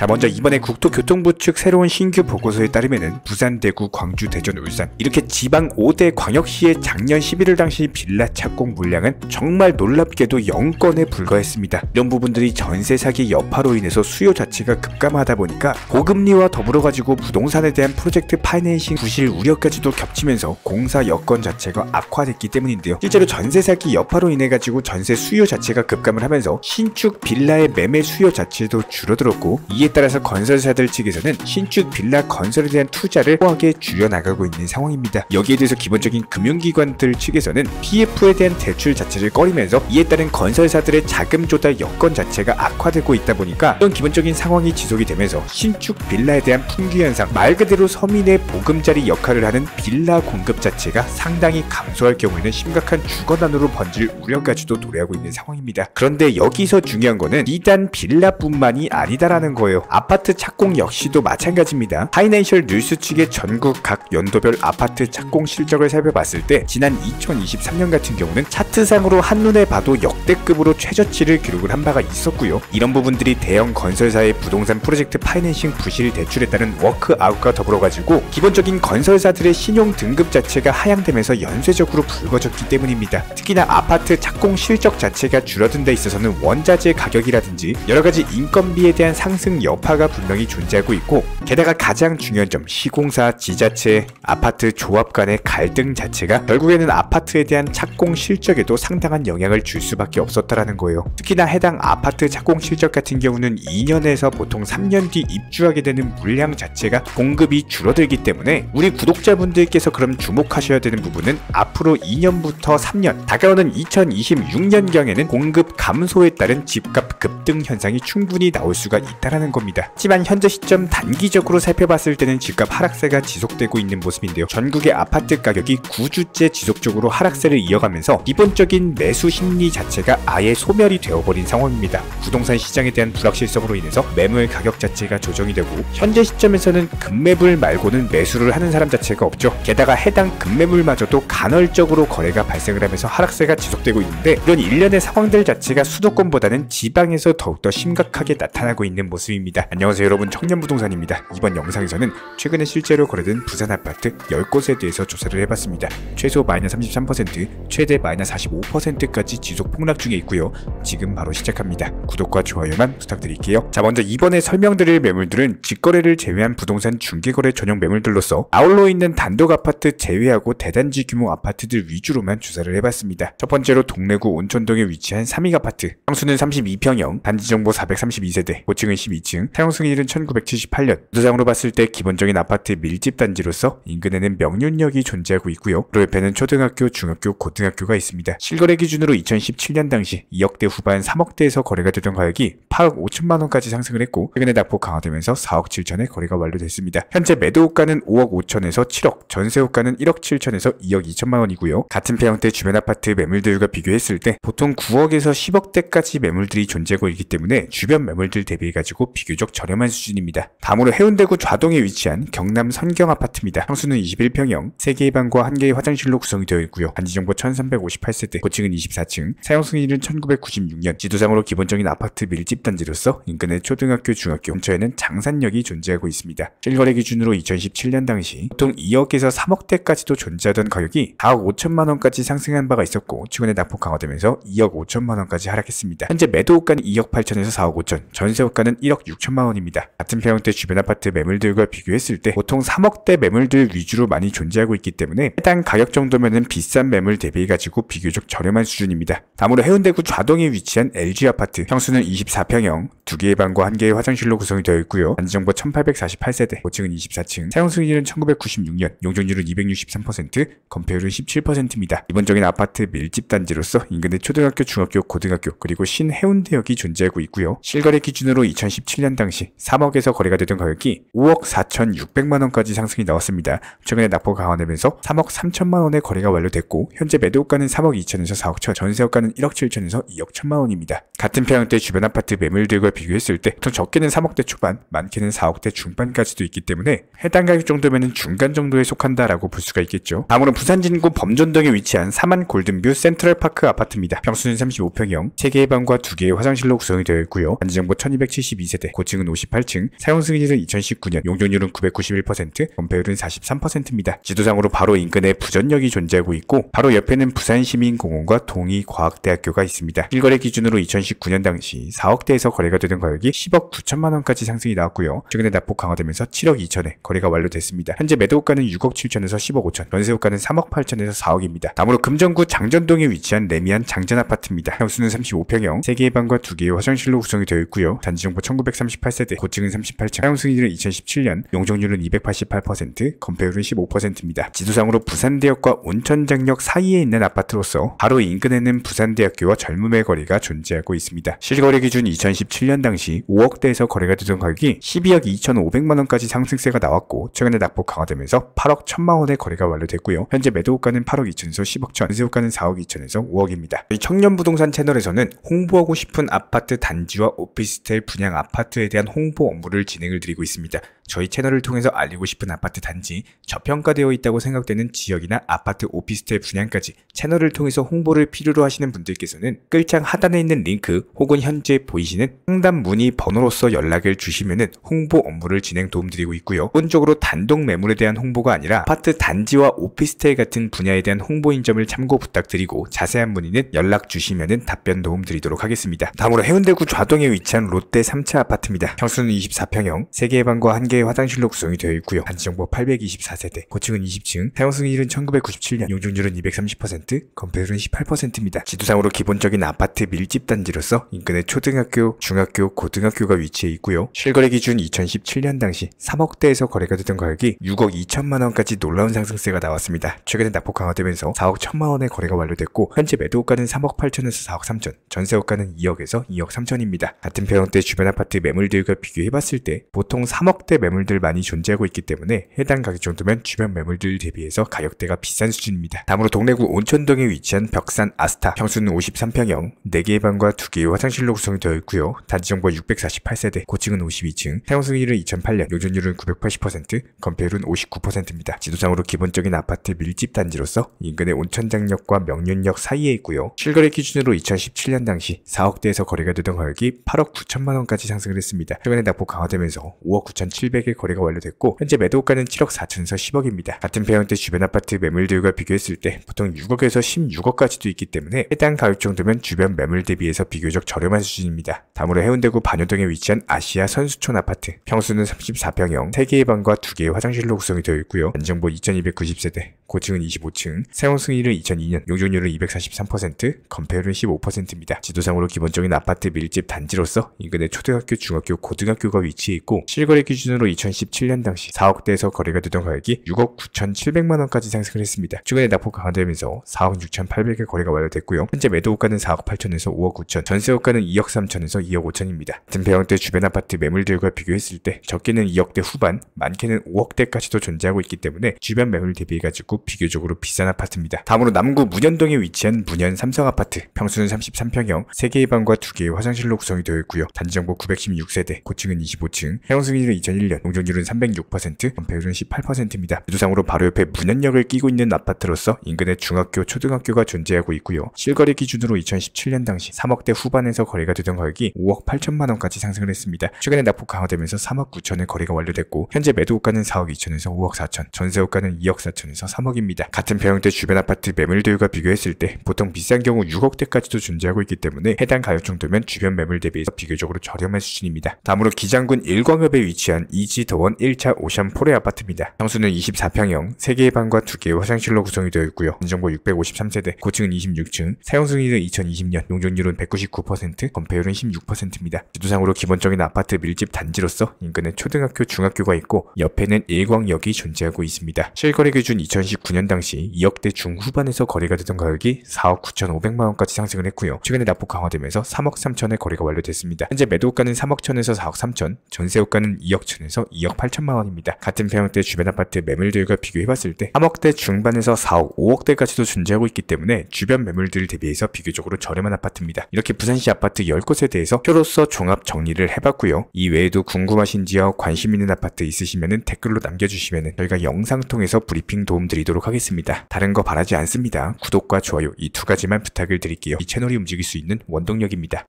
자, 먼저 이번에 국토교통부 측 새로운 신규 보고서에 따르면은 부산, 대구, 광주, 대전, 울산 이렇게 지방 5대 광역시의 작년 11월 당시 빌라 착공 물량은 정말 놀랍게도 0건에 불과했습니다. 이런 부분들이 전세 사기 여파로 인해서 수요 자체가 급감하다 보니까 고금리와 더불어 가지고 부동산에 대한 프로젝트 파이낸싱 부실 우려까지도 겹치면서 공사 여건 자체가 악화됐기 때문인데요. 실제로 전세 사기 여파로 인해 가지고 전세 수요 자체가 급감을 하면서 신축 빌라의 매매 수요 자체도 줄어들었고, 이에 따라서 건설사들 측에서는 신축 빌라 건설에 대한 투자를 호하게 줄여나가고 있는 상황입니다. 여기에 대해서 기본적인 금융기관들 측에서는 PF에 대한 대출 자체를 꺼리면서 이에 따른 건설사들의 자금 조달 여건 자체가 악화되고 있다 보니까 이런 기본적인 상황이 지속이 되면서 신축 빌라에 대한 풍기 현상, 말 그대로 서민의 보금자리 역할을 하는 빌라 공급 자체가 상당히 감소할 경우에는 심각한 주거난으로 번질 우려까지도 도래하고 있는 상황입니다. 그런데 여기서 중요한 거는 비단 빌라뿐만이 아니다라는 거예요. 아파트 착공 역시도 마찬가지입니다. 파이낸셜 뉴스 측의 전국 각 연도별 아파트 착공 실적을 살펴봤을 때 지난 2023년 같은 경우는 차트상으로 한눈에 봐도 역대급으로 최저치를 기록을 한 바가 있었고요. 이런 부분들이 대형 건설사의 부동산 프로젝트 파이낸싱 부실 대출에 따른 워크아웃과 더불어 가지고 기본적인 건설사들의 신용 등급 자체가 하향되면서 연쇄적으로 붉어졌기 때문입니다. 특히나 아파트 착공 실적 자체가 줄어든 데 있어서는 원자재 가격이라든지 여러가지 인건비에 대한 상승 여파가 분명히 존재하고 있고, 게다가 가장 중요한 점, 시공사, 지자체, 아파트 조합 간의 갈등 자체가 결국에는 아파트에 대한 착공 실적에도 상당한 영향을 줄 수밖에 없었다라는 거예요. 특히나 해당 아파트 착공 실적 같은 경우는 2년에서 보통 3년 뒤 입주하게 되는 물량 자체가 공급이 줄어들기 때문에 우리 구독자분들께서 그럼 주목하셔야 되는 부분은 앞으로 2년부터 3년, 다가오는 2026년경에는 공급 감소에 따른 집값 급등 현상이 충분히 나올 수가 있다라는 겁니다. 하지만 현재 시점 단기적으로 살펴봤을 때는 집값 하락세가 지속되고 있는 모습인데요. 전국의 아파트 가격이 9주째 지속적으로 하락세를 이어가면서 기본적인 매수 심리 자체가 아예 소멸이 되어버린 상황입니다. 부동산 시장에 대한 불확실성으로 인해서 매물 가격 자체가 조정이 되고, 현재 시점에서는 급매물 말고는 매수를 하는 사람 자체가 없죠. 게다가 해당 급매물마저도 간헐적으로 거래가 발생을 하면서 하락세가 지속되고 있는데, 이런 일련의 상황들 자체가 수도권보다는 지방에서 더욱더 심각하게 나타나고 있는 모습입니다. 안녕하세요 여러분, 청년부동산입니다. 이번 영상에서는 최근에 실제로 거래된 부산 아파트 10곳에 대해서 조사를 해봤습니다. 최소 마이너스 33%, 최대 마이너스 45%까지 지속 폭락 중에 있고요. 지금 바로 시작합니다. 구독과 좋아요만 부탁드릴게요. 자, 먼저 이번에 설명드릴 매물들은 직거래를 제외한 부동산 중개거래 전용 매물들로서 아울러 있는 단독 아파트 제외하고 대단지 규모 아파트들 위주로만 조사를 해봤습니다. 첫 번째로 동래구 온천동에 위치한 3익 아파트, 평수는 32평형, 단지정보 432세대, 고층은 12층, 사용승인은 1978년. 도장으로 봤을 때 기본적인 아파트 밀집 단지로서 인근에는 명륜역이 존재하고 있고요. 그 옆에는 초등학교, 중학교, 고등학교가 있습니다. 실거래 기준으로 2017년 당시 2억대 후반 3억대에서 거래가 되던 가격이 8억 5천만원까지 상승을 했고, 최근에 낙폭 강화되면서 4억 7천에 거래가 완료됐습니다. 현재 매도호가는 5억 5천에서 7억, 전세호가는 1억 7천에서 2억 2천만원이고요. 같은 평형대 주변 아파트 매물들과 비교했을 때 보통 9억에서 10억대까지 매물들이 존재하고 있기 때문에 주변 매물들 대비해가지고 비교적 저렴한 수준입니다. 다음으로 해운대구 좌동에 위치한 경남 선경 아파트입니다. 평수는 21평형, 3개의 방과 1개의 화장실로 구성이 되어 있고요. 단지정보 1358세대, 고층은 24층, 사용승인은 1996년, 지도상으로 기본적인 아파트 밀집 단지로서 인근의 초등학교, 중학교 근처에는 장산역이 존재하고 있습니다. 실거래 기준으로 2017년 당시 보통 2억에서 3억대까지도 존재하던 가격이 4억 5천만원까지 상승한 바가 있었고, 최근에 낙폭 강화되면서 2억 5천만원까지 하락했습니다. 현재 매도호가는 2억 8천에서 4억 5천, 전세호가는 1억 6천만원입니다. 같은 평형대 주변 아파트 매물들과 비교했을 때 보통 3억대 매물들 위주로 많이 존재하고 있기 때문에 해당 가격 정도면은 비싼 매물 대비해가지고 비교적 저렴한 수준입니다. 다음으로 해운대구 좌동에 위치한 LG 아파트, 평수는 24평형, 2개의 방과 1개의 화장실로 구성이 되어 있고요. 단지정보 1848세대, 고층은 24층, 사용승인은 1996년, 용적률은 263%, 건폐율은 17%입니다. 기본적인 아파트 밀집 단지로서 인근의 초등학교, 중학교, 고등학교, 그리고 신해운대역이 존재하고 있고요. 실거래 기준으로 2017년 당시 3억에서 거래가 되던 가격이 5억 4,600만원까지 상승이 나왔습니다. 최근에 낙폭 강화되면서 3억 3천만원의 거래가 완료됐고, 현재 매도가는 3억 2천에서 4억 천, 전세가는 1억 7천에서 2억 1천만원입니다. 같은 평형대 주변 아파트 매물들과 비교했을 때 보통 적게는 3억대 초반, 많게는 4억대 중반까지도 있기 때문에 해당 가격 정도면 중간 정도에 속한다라고 볼 수가 있겠죠. 다음으로 부산 진구 범전동에 위치한 사만 골든뷰 센트럴파크 아파트입니다. 평수는 35평형, 3개의 방과 2개의 화장실 화장실로 구성이 되어 있고요. 단지정보 1272세대, 고층은 58층, 사용 승인일은 2019년, 용적률은 991%, 건폐율은 43%입니다. 지도상으로 바로 인근에 부전역이 존재하고 있고 바로 옆에는 부산시민공원과 동의과학대학교가 있습니다. 실거래 기준으로 2019년 당시 4억대에서 거래가 되던 가격이 10억 9천만 원까지 상승이 나왔고요. 최근에 낙폭 강화되면서 7억 2천에 거래가 완료됐습니다. 현재 매도가는 6억 7천에서 10억 5천, 전세호가는 3억 8천에서 4억입니다. 다음으로 금정구 장전동에 위치한 레미안 장전아파트입니다. 평수는 35평형, 3개의 방과 2개의 화장실로 구성이 되어 있고요. 단지정보 1938세대, 고층은 38층, 사용 승인일은 2017년, 용적률은 288%, 건폐율은 15%입니다. 지도상으로 부산대역과 온천장역 사이에 있는 아파트로서 바로 인근에는 부산대학교와 젊음의 거리가 존재하고 있습니다. 실거래 기준 2017년 당시 5억대에서 거래가 되던 가격이 12억 2,500만 원까지 상승세가 나왔고 최근에 낙폭 강화되면서 8억 1천만 원의 거래가 완료됐고요. 현재 매도호가는 8억 2천에서 10억 천, 전세호가는 4억 2천에서 5억입니다. 저희 청년부동산 채널에서는 홍보하고 싶은 아파트 단지와 오피스텔 분양 아파트에 대한 홍보 업무를 진행을 드리고 있습니다. 저희 채널을 통해서 알리고 싶은 아파트 단지, 저평가되어 있다고 생각되는 지역이나 아파트 오피스텔 분양까지 채널을 통해서 홍보를 필요로 하시는 분들께서는 끌창 하단에 있는 링크 혹은 현재 보이시는 상담 문의 번호로서 연락을 주시면은 홍보 업무를 진행 도움드리고 있고요. 기본적으로 단독 매물에 대한 홍보가 아니라 아파트 단지와 오피스텔 같은 분야에 대한 홍보인 점을 참고 부탁드리고 자세한 문의는 연락 주시면은 답변 도움드리도록 하겠습니다. 다음으로 해운대구 좌동에 위치한 롯데 3차 아파트입니다. 평수는 24평형, 3개의 방과 1개의 화장실로 구성이 되어 있고요. 단지정보 824세대, 고층은 20층, 사용 승인일은 1997년, 용적률은 230%, 건폐율은 18%입니다. 지도상으로 기본적인 아파트 밀집 단지로서 인근에 초등학교, 중학교, 고등학교가 위치해 있고요. 실거래 기준 2017년 당시 3억대에서 거래가 되던 가격이 6억 2천만 원까지 놀라운 상승세가 나왔습니다. 최근에 낙폭 강화되면서 4억 1천만 원의 거래가 완료됐고 현재 매도호가는 3억 8천에서 4억 3천, 전세호가는 2억에서 2억 3천입니다. 같은 평형대 주변 아파트 매물들과 비교해봤을 때 보통 3억대 매물들 많이 존재하고 있기 때문에 해당 가격 정도면 주변 매물들 대비해서 가격대가 비싼 수준입니다. 다음으로 동래구 온천동에 위치한 벽산 아스타, 평수는 53평형, 4개의 방과 2개의 화장실로 구성이 되어 있고요. 단지정보 648세대, 고층은 52층, 사용 승인일은 2008년, 용적률은 980%, 건폐율은 59%입니다. 지도상으로 기본적인 아파트 밀집 단지로서 인근의 온천장역과 명륜역 사이에 있고요. 실거래 기준으로 2017년 당시 4억대에서 거래가 되던 가격이 8억 9천만 원까지 상승을 했습니다. 최근에 낙폭 강화되면서 5억 9,700의 거래가 완료됐고 현재 매도가는 7억 4천에서 10억입니다. 같은 평형대 주변 아파트 매물들과 비교했을 때 보통 6억에서 16억까지도 있기 때문에 해당 가격 정도면 주변 매물 대비해서 비교적 저렴한 수준입니다. 다음으로 해운대구 반여동에 위치한 아시아 선수촌 아파트, 평수는 34평형, 3개의 방과 2개의 화장실로 구성이 되어 있고요. 단지정보 2290세대, 고층은 25층, 사용 승인일은 2002년, 용적률은 243%, 건폐율은 15%입니다. 지도상으로 기본적인 아파트 밀집 단지로서 인근에 초등학교, 중학교, 고등학교가 위치해 있고 실거래 기준으로 2017년 당시 4억대에서 거래가 되던 가격이 6억 9,700만 원까지 상승을 했습니다. 최근에 낙폭 강화되면서 4억 6,800의 거래가 완료됐고요. 현재 매도호가는 4억 8천에서 5억 9천, 전세호가는 2억 3천에서 2억 5천입니다. 같은 평형대 주변 아파트 매물들과 비교했을 때 적게는 2억대 후반, 많게는 5억대까지도 존재하고 있기 때문에 주변 매물 대비해가지고 비교적으로 비싼 아파트입니다. 다음으로 남구 문현동에 위치한 문현 삼성아파트, 평수는 33평형, 3개의 방과 2개의 화장실로 구성이 되어 있고요. 단지정보 916세대, 고층은 25층, 사용 승인일은 2001년, 용적률은 306%, 건폐율은 18%입니다. 지도상으로 바로 옆에 문현역을 끼고 있는 아파트로서 인근에 중학교, 초등학교가 존재하고 있고요. 실거래 기준으로 2017년 당시 3억대 후반에서 거래가 되던 가격이 5억 8천만 원까지 상승을 했습니다. 최근에 낙폭 강화되면서 3억 9천의 거래가 완료됐고 현재 매도호가는 4억 2천에서 5억 4천, 전세호가는 2억 4천에서 3억입니다. 같은 평형대 주변 아파트 매물들과 비교했을 때 보통 비싼 경우 6억대까지도 존재하고 있기 때문에 해당 가격 정도면 주변 매물 대비해서 비교적으로 저렴한 수준입니다. 다음으로 기장군 일광읍에 위치한 이지더원 1차 오션포레 아파트입니다. 평수는 24평형, 3개의 방과 2개의 화장실로 구성이 되어 있고요. 단지정보 653세대, 고층은 26층, 사용 승인일은 2020년, 용적률은 199%, 건폐율은 16%입니다. 지도상으로 기본적인 아파트 밀집 단지로서 인근에 초등학교, 중학교가 있고 옆에는 일광역이 존재하고 있습니다. 실거래 기준 2019년 당시 2억대 중후반에서 거래가 되던 가격이 4억 9,500만 원까지 상승을 했고요. 최근에 낙폭 강화되면서 3억 3천의 거래가 완료됐습니다. 현재 매도가는 3억 천에서 4억 3천, 전세호가는 2억 천에서 2억 8천만 원입니다. 같은 평형대 주변 아파트 매물들과 비교해봤을 때 3억대 중반에서 4억, 5억대까지도 존재하고 있기 때문에 주변 매물들 대비해서 비교적으로 저렴한 아파트입니다. 이렇게 부산시 아파트 10곳에 대해서 표로서 종합 정리를 해봤고요. 이 외에도 궁금하신 지역, 관심 있는 아파트 있으시면 댓글로 남겨주시면 저희가 영상 통해서 브리핑 도움 드리도록 하겠습니다. 다른 거 바라지 않습니다. 구독과 좋아요 이 두 가지만 부탁을 드릴게요. 이 채널이 움직일 수 있는 원동력입니다.